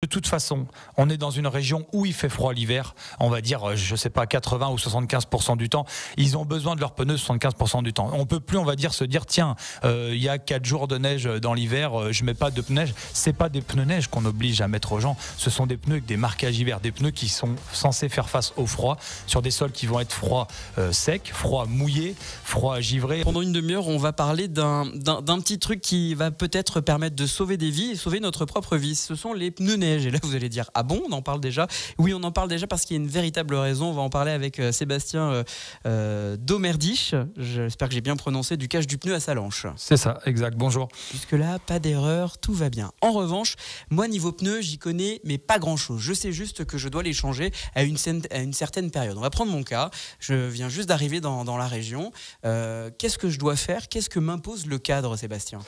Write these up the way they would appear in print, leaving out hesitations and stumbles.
De toute façon, on est dans une région où il fait froid l'hiver, on va dire, je sais pas, 80 ou 75% du temps. Ils ont besoin de leurs pneus 75% du temps. On peut plus, on va dire, se dire, tiens, il y a 4 jours de neige dans l'hiver, je mets pas de pneus neige. C'est pas des pneus neige qu'on oblige à mettre aux gens. Ce sont des pneus avec des marquages hiver, des pneus qui sont censés faire face au froid sur des sols qui vont être froids secs, froids mouillés, froids givrés. Pendant une demi-heure, on va parler d'un petit truc qui va peut-être permettre de sauver des vies et sauver notre propre vie. Ce sont les pneus neige. Et là, vous allez dire, ah bon, on en parle déjà? Oui, on en parle déjà parce qu'il y a une véritable raison. On va en parler avec Sébastien Domerdiche. J'espère que j'ai bien prononcé, du Cache du Pneu à Sallanches. C'est ça, exact. Bonjour. Jusque-là, pas d'erreur, tout va bien. En revanche, moi, niveau pneus, j'y connais, mais pas grand-chose. Je sais juste que je dois les changer à une certaine période. On va prendre mon cas. Je viens juste d'arriver dans la région. Qu'est-ce que je dois faire? Qu'est-ce que m'impose le cadre, Sébastien?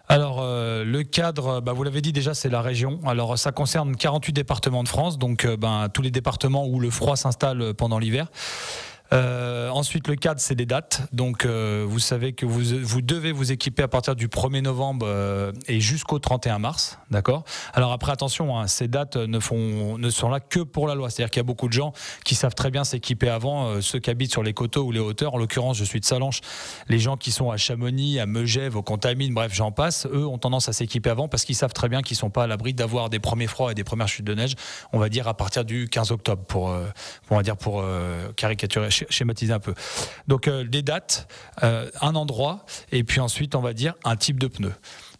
Alors, le cadre, vous l'avez dit déjà, c'est la région. Alors, ça concerne 48 départements de France, donc tous les départements où le froid s'installe pendant l'hiver. Ensuite, le cadre, c'est des dates. Donc, vous savez que vous devez vous équiper à partir du 1er novembre et jusqu'au 31 mars. D'accord ? Alors après, attention, hein, ces dates ne sont là que pour la loi. C'est-à-dire qu'il y a beaucoup de gens qui savent très bien s'équiper avant, ceux qui habitent sur les coteaux ou les hauteurs. En l'occurrence, je suis de Sallanches. Les gens qui sont à Chamonix, à Megève, aux Contamines, bref, j'en passe, eux ont tendance à s'équiper avant parce qu'ils savent très bien qu'ils ne sont pas à l'abri d'avoir des premiers froids et des premières chutes de neige, on va dire à partir du 15 octobre, pour caricaturer, schématiser un peu. Donc des dates, un endroit, et puis ensuite on va dire un type de pneu.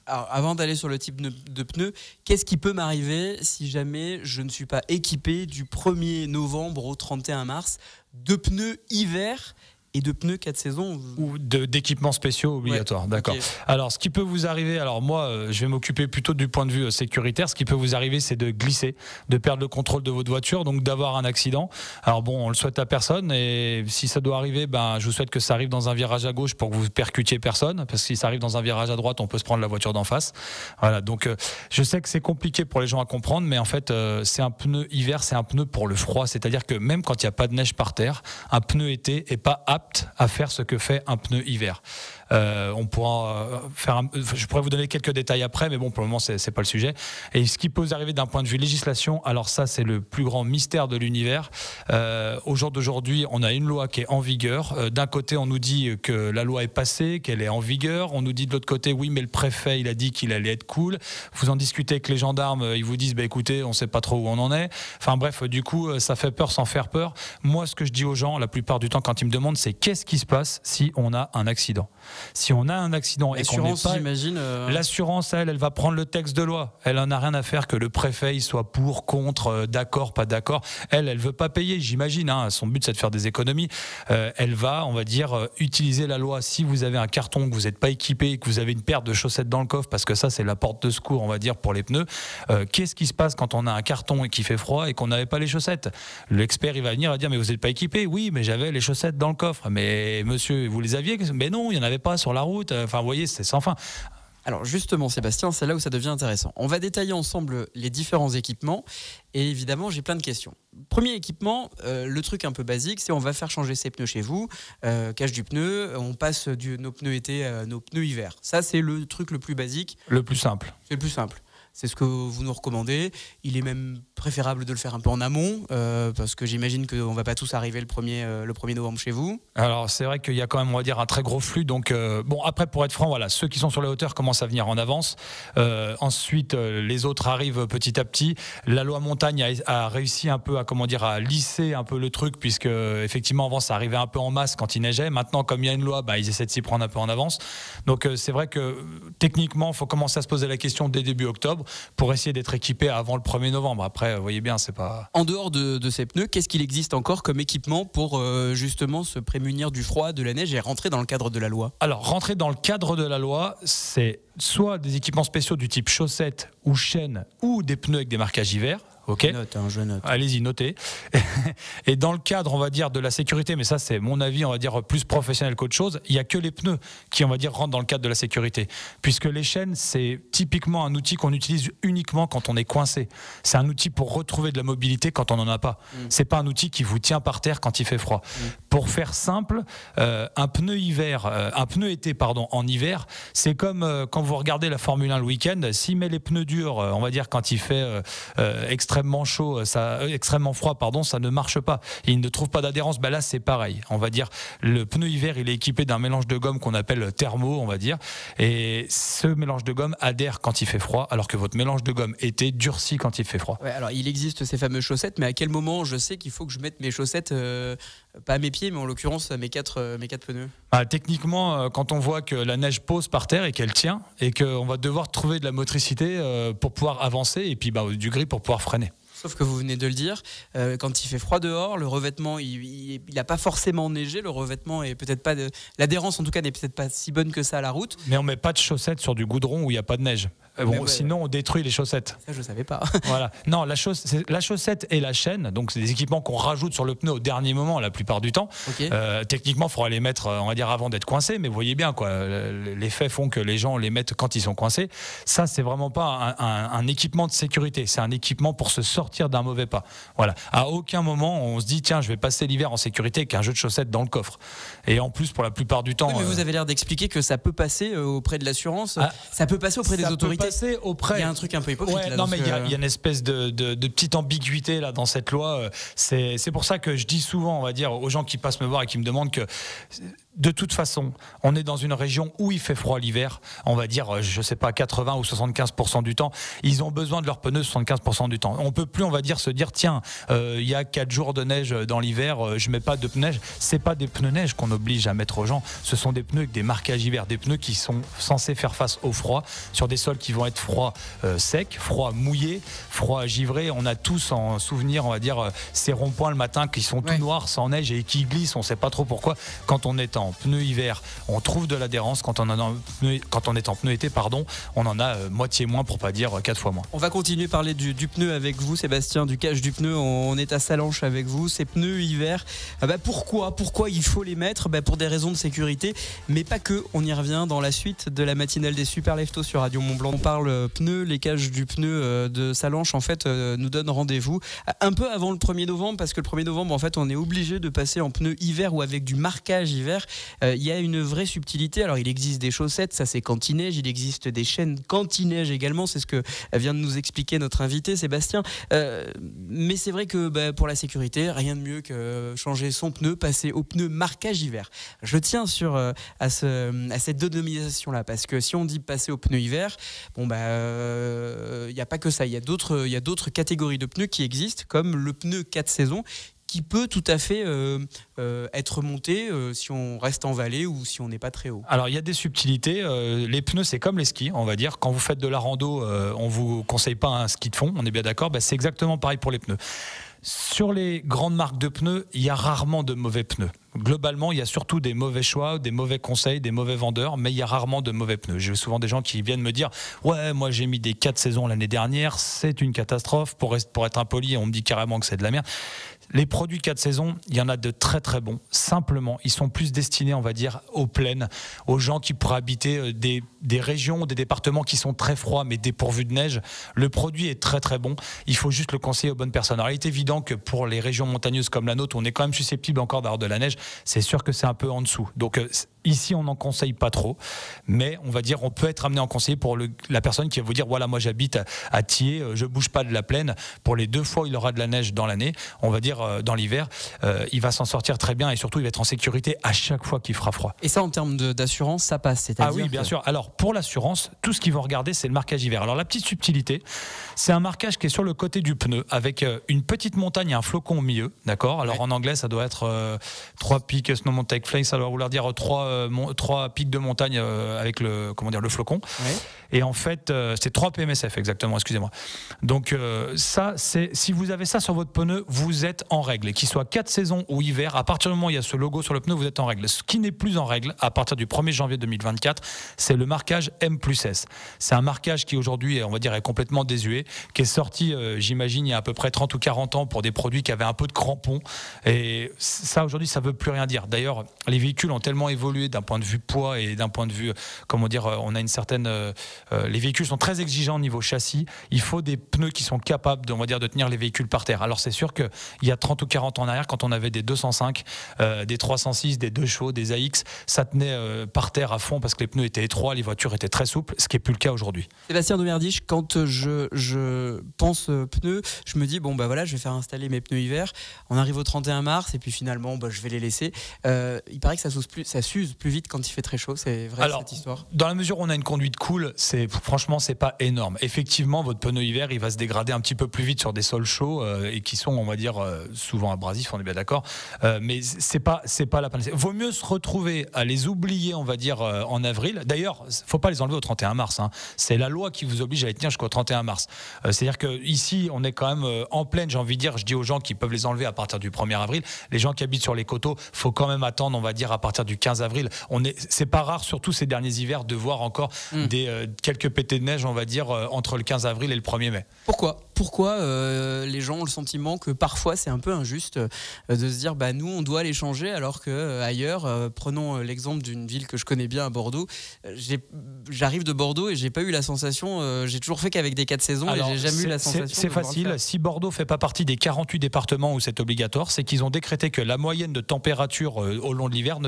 Alors, avant d'aller sur le type de pneu, qu'est-ce qui peut m'arriver si jamais je ne suis pas équipé du 1er novembre au 31 mars de pneus hiver et de pneus 4 saisons? Ou d'équipements spéciaux obligatoires, ouais, d'accord. Okay. Alors, ce qui peut vous arriver, alors moi, je vais m'occuper plutôt du point de vue sécuritaire. Ce qui peut vous arriver, c'est de glisser, de perdre le contrôle de votre voiture, donc d'avoir un accident. Alors bon, on le souhaite à personne, et si ça doit arriver, je vous souhaite que ça arrive dans un virage à gauche pour que vous percutiez personne, parce que si ça arrive dans un virage à droite, on peut se prendre la voiture d'en face. Voilà, donc je sais que c'est compliqué pour les gens à comprendre, mais en fait, c'est un pneu hiver, c'est un pneu pour le froid. C'est-à-dire que même quand il n'y a pas de neige par terre, un pneu été n'est pas apte à faire ce que fait un pneu hiver. On pourra je pourrais vous donner quelques détails après, mais bon, pour le moment, c'est pas le sujet. Et ce qui peut vous arriver d'un point de vue législation, alors ça, c'est le plus grand mystère de l'univers. Au jour d'aujourd'hui, on a une loi qui est en vigueur. D'un côté, on nous dit que la loi est passée, qu'elle est en vigueur. On nous dit de l'autre côté, oui, mais le préfet, il a dit qu'il allait être cool. Vous en discutez avec les gendarmes, ils vous disent, écoutez, on sait pas trop où on en est. Enfin bref, du coup, ça fait peur sans faire peur. Moi, ce que je dis aux gens, la plupart du temps, quand ils me demandent, c'est qu'est-ce qui se passe si on a un accident? Si on a un accident et qu'on n'est pas, j'imagine. L'assurance, elle va prendre le texte de loi. Elle en a rien à faire que le préfet il soit pour, contre, d'accord, pas d'accord. Elle veut pas payer, j'imagine. Hein. Son but, c'est de faire des économies. Elle va, on va dire, utiliser la loi. Si vous avez un carton, que vous n'êtes pas équipé, que vous avez une paire de chaussettes dans le coffre, parce que ça, c'est la porte de secours, on va dire, pour les pneus. Qu'est-ce qui se passe quand on a un carton et qu'il fait froid et qu'on n'avait pas les chaussettes? L'expert, il va venir, il va dire, mais vous n'êtes pas équipé? Oui, mais j'avais les chaussettes dans le coffre. Mais monsieur, vous les aviez? Mais non, il n'y en avait pas sur la route. Enfin, vous voyez, c'est sans fin. Alors justement, Sébastien, c'est là où ça devient intéressant. On va détailler ensemble les différents équipements et évidemment, j'ai plein de questions. Premier équipement, le truc un peu basique, c'est on va faire changer ses pneus chez vous, cache du pneu, on passe nos pneus été à nos pneus hiver. Ça, c'est le truc le plus basique. Le plus simple. C'est le plus simple. C'est ce que vous nous recommandez. Il est même préférable de le faire un peu en amont, parce que j'imagine qu'on ne va pas tous arriver le 1er novembre chez vous. Alors c'est vrai qu'il y a quand même, on va dire, un très gros flux. Donc après, pour être franc, voilà, ceux qui sont sur les hauteurs commencent à venir en avance. Ensuite, les autres arrivent petit à petit. La loi montagne a réussi un peu à lisser un peu le truc, puisque effectivement avant ça arrivait un peu en masse quand il neigeait. Maintenant, comme il y a une loi, ils essaient de s'y prendre un peu en avance. Donc c'est vrai que techniquement, il faut commencer à se poser la question dès début octobre pour essayer d'être équipé avant le 1er novembre. Après, vous voyez bien, c'est pas... En dehors de ces pneus, qu'est-ce qu'il existe encore comme équipement pour justement se prémunir du froid, de la neige et rentrer dans le cadre de la loi? Alors, rentrer dans le cadre de la loi, c'est soit des équipements spéciaux du type chaussettes ou chaînes ou des pneus avec des marquages hiver. ok ? Je note. Allez-y, notez. Et dans le cadre, on va dire, de la sécurité, mais ça c'est mon avis, on va dire plus professionnel qu'autre chose, il n'y a que les pneus qui, on va dire, rentrent dans le cadre de la sécurité. Puisque les chaînes, c'est typiquement un outil qu'on utilise uniquement quand on est coincé. C'est un outil pour retrouver de la mobilité quand on n'en a pas. C'est pas un outil qui vous tient par terre quand il fait froid. Pour faire simple, un pneu été en hiver, c'est comme quand vous regardez la Formule 1 le week-end, s'il met les pneus durs, on va dire quand il fait extrêmement chaud, extrêmement froid, ça ne marche pas. Il ne trouve pas d'adhérence. Là, c'est pareil. On va dire, le pneu hiver, il est équipé d'un mélange de gomme qu'on appelle thermo, on va dire. Et ce mélange de gomme adhère quand il fait froid, alors que votre mélange de gomme été durcit quand il fait froid. Ouais, alors il existe ces fameuses chaussettes, mais à quel moment je sais qu'il faut que je mette mes chaussettes, pas à mes pieds, mais en l'occurrence mes quatre pneus? Techniquement, quand on voit que la neige pose par terre et qu'elle tient, et qu'on va devoir trouver de la motricité pour pouvoir avancer, et puis du grip pour pouvoir freiner. Sauf que vous venez de le dire, quand il fait froid dehors, le revêtement, il n'a pas forcément neigé. Le revêtement est peut-être pas l'adhérence en tout cas n'est peut-être pas si bonne que ça à la route. Mais on met pas de chaussettes sur du goudron où il n'y a pas de neige. Sinon on détruit les chaussettes. Ça je savais pas. Voilà. Non, la chaussette et la chaîne, donc c'est des équipements qu'on rajoute sur le pneu au dernier moment la plupart du temps. Okay. Techniquement, il faudra les mettre, on va dire, avant d'être coincés. Mais vous voyez bien, les faits font que les gens les mettent quand ils sont coincés. Ça, c'est vraiment pas un équipement de sécurité. C'est un équipement pour se sortir d'un mauvais pas. Voilà. À aucun moment on se dit tiens, je vais passer l'hiver en sécurité avec un jeu de chaussettes dans le coffre. Et en plus, pour la plupart du temps. Oui, mais vous avez l'air d'expliquer que ça peut passer auprès de l'assurance. Ça peut passer auprès des autorités. Il y a un truc un peu hypocrite là. Non, mais il y a une espèce de petite ambiguïté là dans cette loi. C'est pour ça que je dis souvent, on va dire, aux gens qui passent me voir et qui me demandent que de toute façon, on est dans une région où il fait froid l'hiver, on va dire, je sais pas, 80 ou 75% du temps, ils ont besoin de leurs pneus 75% du temps. On peut plus, on va dire, se dire, tiens, il y a 4 jours de neige dans l'hiver, je mets pas de pneus neige. C'est pas des pneus neige qu'on oblige à mettre aux gens, ce sont des pneus avec des marquages hiver, des pneus qui sont censés faire face au froid, sur des sols qui vont être froids secs, froids mouillés, froids givrés. On a tous en souvenir, on va dire, ces ronds-points le matin qui sont tout noirs, sans neige et qui glissent, on sait pas trop pourquoi. Quand on est en pneu hiver, on trouve de l'adhérence. Quand on est en pneu été, on en a moitié moins, pour pas dire 4 fois moins. On va continuer à parler du pneu avec vous, Sébastien, du cache du pneu. On est à Sallanches avec vous. Ces pneus hiver, pourquoi il faut les mettre? Pour des raisons de sécurité, mais pas que. On y revient dans la suite de la matinale des Super Leftos sur Radio Mont-Blanc. On parle pneus, les caches du pneu de Sallanches, en fait, nous donne rendez-vous un peu avant le 1er novembre, parce que le 1er novembre, en fait, on est obligé de passer en pneu hiver ou avec du marquage hiver. Il y a une vraie subtilité. Alors il existe des chaussettes, ça c'est quand il neige, il existe des chaînes quand il neige également, c'est ce que vient de nous expliquer notre invité Sébastien, mais c'est vrai que pour la sécurité, rien de mieux que changer son pneu, passer au pneu marquage hiver. Je tiens à cette dénomination là, parce que si on dit passer au pneu hiver, il n'y a pas que ça, il y a d'autres catégories de pneus qui existent, comme le pneu 4 saisons, qui peut tout à fait être monté si on reste en vallée ou si on n'est pas très haut. Alors il y a des subtilités. Les pneus, c'est comme les skis, on va dire. Quand vous faites de la rando, on vous conseille pas un ski de fond, on est bien d'accord. C'est exactement pareil pour les pneus. Sur les grandes marques de pneus, il y a rarement de mauvais pneus. Globalement, il y a surtout des mauvais choix, des mauvais conseils, des mauvais vendeurs, mais il y a rarement de mauvais pneus. J'ai souvent des gens qui viennent me dire « Ouais, moi j'ai mis des 4 saisons l'année dernière, c'est une catastrophe. Pour être impoli, on me dit carrément que c'est de la merde. » Les produits 4 saisons, il y en a de très très bons. Simplement, ils sont plus destinés, on va dire, aux plaines, aux gens qui pourraient habiter des régions, des départements qui sont très froids mais dépourvus de neige. Le produit est très très bon. Il faut juste le conseiller aux bonnes personnes. Alors, il est évident que pour les régions montagneuses comme la nôtre, on est quand même susceptible encore d'avoir de la neige. C'est sûr que c'est un peu en dessous. Donc, ici, on n'en conseille pas trop, mais on va dire, on peut être amené à en conseiller pour la personne qui va vous dire, voilà, moi j'habite à Thiers, je bouge pas de la plaine. Pour les 2 fois où il aura de la neige dans l'année, on va dire dans l'hiver, il va s'en sortir très bien et surtout il va être en sécurité à chaque fois qu'il fera froid. Et ça, en termes d'assurance, ça passe, c'est-à-dire? Ah oui, bien sûr. Alors pour l'assurance, tout ce qu'ils vont regarder, c'est le marquage hiver. Alors la petite subtilité, c'est un marquage qui est sur le côté du pneu avec une petite montagne et un flocon au milieu, d'accord? Alors en anglais, ça doit être 3 peaks Snow Mountain Flakes, ça doit vouloir dire 3 pics de montagne avec le flocon. Ouais. Et en fait, c'est 3 PMSF exactement, excusez-moi. Donc ça, si vous avez ça sur votre pneu, vous êtes en règle. Et qu'il soit 4 saisons ou hiver, à partir du moment où il y a ce logo sur le pneu, vous êtes en règle. Ce qui n'est plus en règle, à partir du 1er janvier 2024, c'est le marquage M+S. C'est un marquage qui aujourd'hui, on va dire, est complètement désuet, qui est sorti, j'imagine, il y a à peu près 30 ou 40 ans pour des produits qui avaient un peu de crampons. Et ça, aujourd'hui, ça ne veut plus rien dire. D'ailleurs, les véhicules ont tellement évolué d'un point de vue poids et d'un point de vue, comment dire, on a une certaine... les véhicules sont très exigeants au niveau châssis. Il faut des pneus qui sont capables, on va dire, de tenir les véhicules par terre. Alors c'est sûr qu'il y a 30 ou 40 ans en arrière, quand on avait des 205, des 306, des 2 chevaux, des AX, ça tenait par terre à fond parce que les pneus étaient étroits, les voitures étaient très souples, ce qui n'est plus le cas aujourd'hui. Sébastien Demerdiche, quand je pense pneus, je me dis, bon bah voilà, je vais faire installer mes pneus hiver, on arrive au 31 mars et puis finalement je vais les laisser. Il paraît que ça s'use plus vite quand il fait très chaud, c'est vrai. Alors, cette histoire? Dans la mesure où on a une conduite cool, franchement c'est pas énorme. Effectivement, votre pneu hiver, il va se dégrader un petit peu plus vite sur des sols chauds et qui sont, on va dire, souvent abrasifs, on est bien d'accord. Mais c'est pas la panacée. Vaut mieux se retrouver à les oublier, on va dire, en avril. D'ailleurs, faut pas les enlever au 31 mars. Hein. C'est la loi qui vous oblige à les tenir jusqu'au 31 mars. C'est-à-dire que ici, on est quand même en pleine, j'ai envie de dire, je dis aux gens qui peuvent les enlever à partir du 1er avril. Les gens qui habitent sur les coteaux, faut quand même attendre, on va dire, à partir du 15 avril. C'est pas rare, surtout ces derniers hivers, de voir encore quelques pétés de neige, on va dire, entre le 15 avril et le 1er mai. Pourquoi les gens ont le sentiment que parfois c'est un peu injuste de se dire bah nous on doit les changer alors que ailleurs, prenons l'exemple d'une ville que je connais bien à Bordeaux. J'arrive de Bordeaux et j'ai pas eu la sensation, j'ai toujours fait qu'avec des 4 saisons. Alors, et j'ai jamais eu la sensation. C'est facile. Si Bordeaux fait pas partie des 48 départements où c'est obligatoire, c'est qu'ils ont décrété que la moyenne de température au long de l'hiver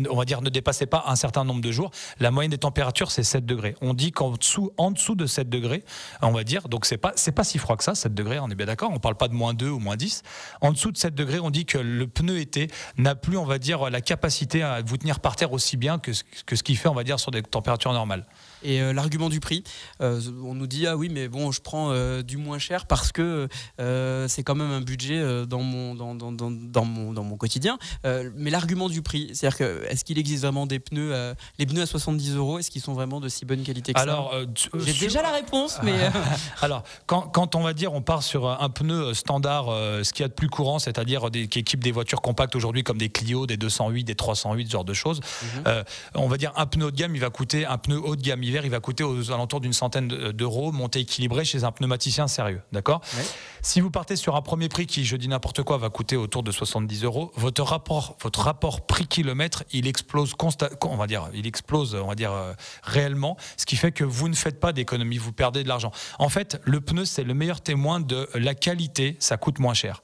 on va dire ne dépassait pas un certain nombre de jours. La moyenne des températures c'est 7 degrés. On dit qu'en dessous de 7 degrés, on va dire, donc c'est pas si froid que ça, 7 degrés, on est bien d'accord, on parle pas de -2 ou -10. En dessous de 7 degrés, on dit que le pneu été n'a plus, on va dire, la capacité à vous tenir par terre aussi bien que ce qu'il fait, on va dire, sur des températures normales. Et l'argument du prix, on nous dit ah oui mais bon je prends du moins cher parce que c'est quand même un budget dans mon quotidien. Mais l'argument du prix, c'est-à-dire que est-ce qu'il existe vraiment des pneus, les pneus à 70 €, est-ce qu'ils sont vraiment de si bonne qualité que alors, ça? J'ai déjà la réponse, mais alors quand on va dire on part sur un pneu standard, ce qu'il y a de plus courant, c'est-à-dire qui équipe des voitures compactes aujourd'hui comme des Clio, des 208, des 308, ce genre de choses. On va dire un pneu haut de gamme, un pneu haut de gamme hiver, il va coûter aux alentours d'une centaine d'euros, monté équilibré chez un pneumaticien sérieux, d'accord. Ouais. Si vous partez sur un premier prix qui, je dis n'importe quoi, va coûter autour de 70 €, votre rapport prix-kilomètre, il explose réellement, ce qui fait que vous ne faites pas d'économie, vous perdez de l'argent. En fait, le pneu, c'est le meilleur témoin de la qualité, ça coûte moins cher.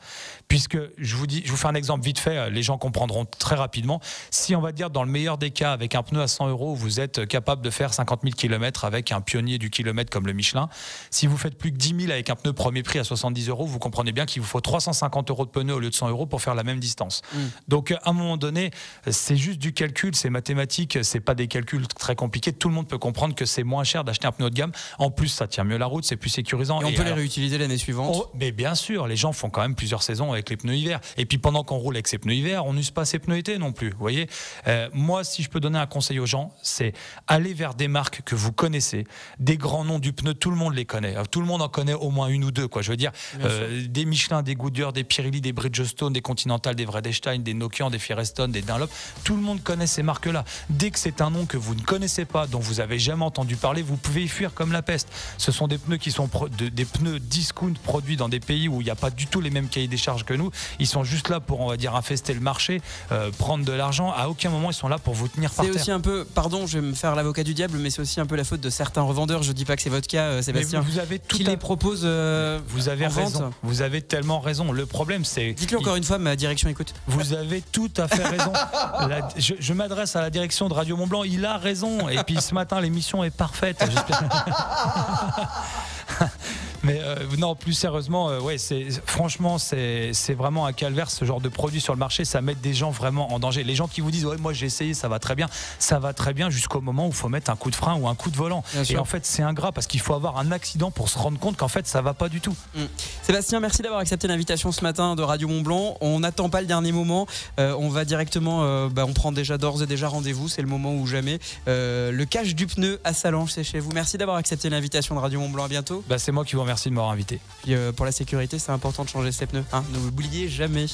Puisque, je vous fais un exemple vite fait, les gens comprendront très rapidement. Si on va dire, dans le meilleur des cas, avec un pneu à 100 €, vous êtes capable de faire 50 000 km avec un pionnier du kilomètre comme le Michelin. Si vous faites plus que 10 000 avec un pneu premier prix à 70 €, vous comprenez bien qu'il vous faut 350 € de pneu au lieu de 100 € pour faire la même distance. Donc, à un moment donné, c'est juste du calcul, c'est mathématique, c'est pas des calculs très compliqués. Tout le monde peut comprendre que c'est moins cher d'acheter un pneu haut de gamme. En plus, ça tient mieux la route, c'est plus sécurisant. Et on peut les réutiliser l'année suivante. Mais bien sûr, les gens font quand même plusieurs saisons avec les pneus hiver. Et puis pendant qu'on roule avec ces pneus hiver, on n'use pas ces pneus été non plus. Vous voyez, moi, si je peux donner un conseil aux gens, c'est aller vers des marques que vous connaissez, des grands noms du pneu, tout le monde les connaît. Tout le monde en connaît au moins une ou deux, quoi. Je veux dire, des Michelin, des Goodyear, des Pirelli, des Bridgestone, des Continental, des Vredestein, des Nokian, des Firestone, des Dunlop. Tout le monde connaît ces marques-là. Dès que c'est un nom que vous ne connaissez pas, dont vous avez jamais entendu parler, vous pouvez y fuir comme la peste. Ce sont des pneus qui sont des pneus discount produits dans des pays où il n'y a pas du tout les mêmes cahiers des charges que nous. Ils sont juste là pour, on va dire, infester le marché, prendre de l'argent. À aucun moment ils sont là pour vous tenir par terre. C'est aussi un peu, pardon, je vais me faire l'avocat du diable, mais c'est aussi un peu la faute de certains revendeurs. Je dis pas que c'est votre cas, Sébastien. Mais vous avez qui les propose. Vous avez raison. Vous avez tellement raison. Le problème, c'est. Dites-le encore une fois, ma direction écoute. Vous avez tout à fait raison. Je m'adresse à la direction de Radio Mont Blanc. Il a raison. Et puis ce matin, l'émission est parfaite. Mais non, plus sérieusement, ouais, franchement, c'est vraiment un calvaire ce genre de produit sur le marché. Ça met des gens vraiment en danger. Les gens qui vous disent ouais, moi j'ai essayé, ça va très bien jusqu'au moment où il faut mettre un coup de frein ou un coup de volant. Et en fait, c'est ingrat parce qu'il faut avoir un accident pour se rendre compte qu'en fait, ça va pas du tout. Sébastien, merci d'avoir accepté l'invitation ce matin de Radio Mont-Blanc. On n'attend pas le dernier moment. On va directement, on prend d'ores et déjà rendez-vous. C'est le moment ou jamais. Le cache du pneu à Salange, c'est chez vous. Merci d'avoir accepté l'invitation de Radio Mont-Blanc. À bientôt. C'est moi qui vous remercie de m'avoir invité. Puis, pour la sécurité, c'est important de changer ses pneus. N'oubliez jamais.